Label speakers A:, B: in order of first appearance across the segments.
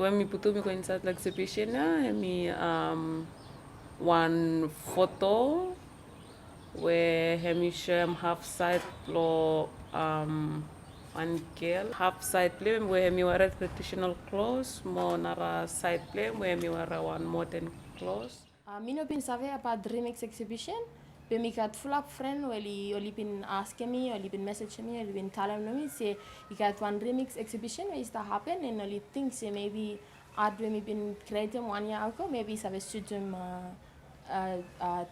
A: when we put me go inside the exhibition, me one photo where he show half side lo one girl half side play where me wear traditional clothes, more nara side play where me wear one modern clothes.
B: Mino pin save apa Dreamix exhibition. Pemikat fulap friend oli pin ask me, oli pin message me, oli pin tell me say you got one Dreamix exhibition where is that happen and oli think say maybe art we been created 1 year ago maybe save student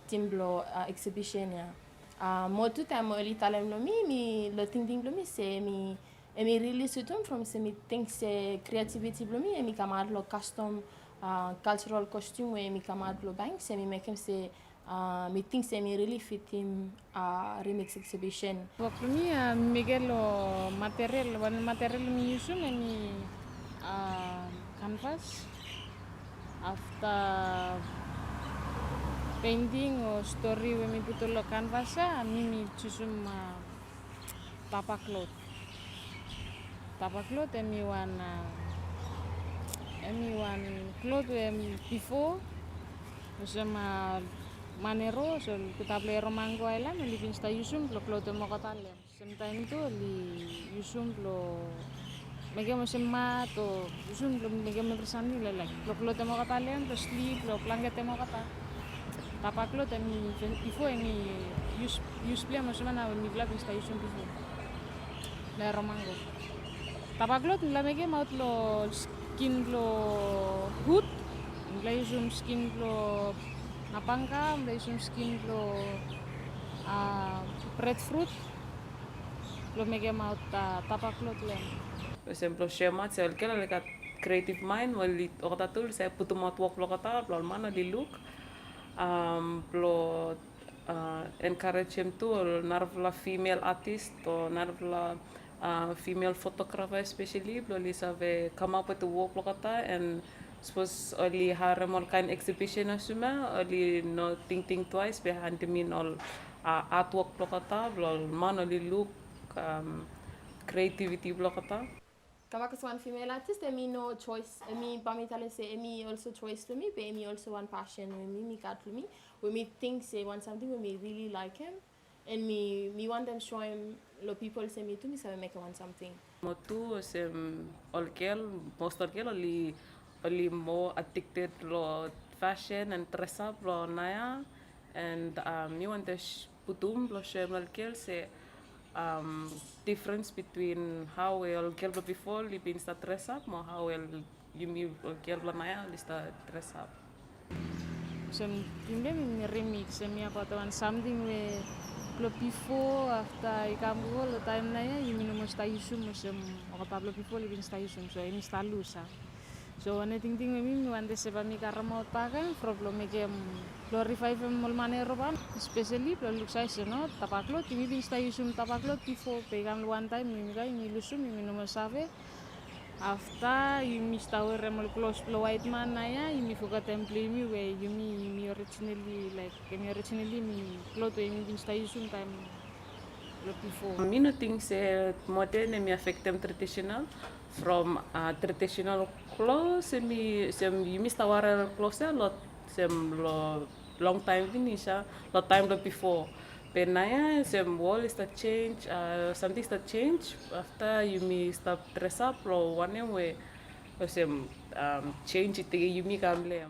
B: timblo exhibition ya. Mo tu time oli tell me lo think me say me emi really student from say me think say creativity me emi kamar lo custom cultural costume where mi kamad lo bank se mi make him say me think se mi really fit him remix exhibition.
C: Waktu mi Miguel lo material mi usum mi canvas after painting or story we mi putul lo canvas mi chusum tapaklot mi one cloth before sama manero so kita beli romango island li pinsta yusum lo cloth mo katale sometime itu li yusum lo mega mo sema to yusum lo mega mo persani lelak lo cloth mo katale to sleep lo planget mo kata tapa cloth mi before mi use play mo sama mi bla pinsta yusum before la romango tapa cloth la mega mo lo skin lo hood, mulai zoom skin lo napangka, mulai zoom skin lo breadfruit, lo mega mau tapak lo tulen.
A: Por ejemplo, schema el que la creative mind, wali orang tu saya putu mat work lo kata, lo mana di look, lo encourage him tu, narvla female artist, or narvla female photographer especially, bloli save come up with the work lokata and suppose only harem all kind exhibition asuma, only no think twice behind the mean all artwork lokata, blol man only look creativity lokata.
B: Kama one female artist, emi no choice, emi pamitale say emi also choice to me, but emi also one passion me cat to me. When me think say want something when me really like him. And me want them show him lo people say me to me so I make one something.
A: Motu all girl most all girl only more addicted lo fashion and dress up lo naya and me want to putum lo share all girl say difference between how well girl before li been start dress up more how well you me girl lo naya li start dress up.
C: So timbe mi remix mi apa tawan something we lo before after ikamu lo time na ya minum sta yusum musem o tablo before li bin sta yusum so ini sta lusa so ane ting mi wante se mi karamo pakan problem me kem lo revive mol manero ban especially lo look size no tapaklo timi bin sta yusum tapaklo before pegan one time mi ga mi lusum mi minum save after mi sta we remol close lo white man na ya mi foka temple mi we mi originally mi clothes mi bin sta yusum time lo before
A: Me no think say modern me affect them traditional from traditional clothes me mi sta wear clothes lot lo long time finisha lo time lo before penaya sem wall is the change something is the change after you me start dress up lo one way sem change it you me kamle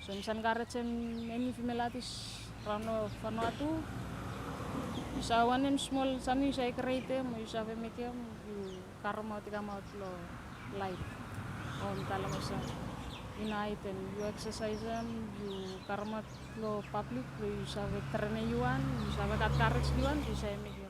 C: so misan karet sem emi female artist rano Vanuatu isa one small sami isa create mo isa fe make you karma tika maut lo light on tala mo sa unite and you exercise you karma lo public you isa fe trene yuan isa fe kat courage yuan bisa make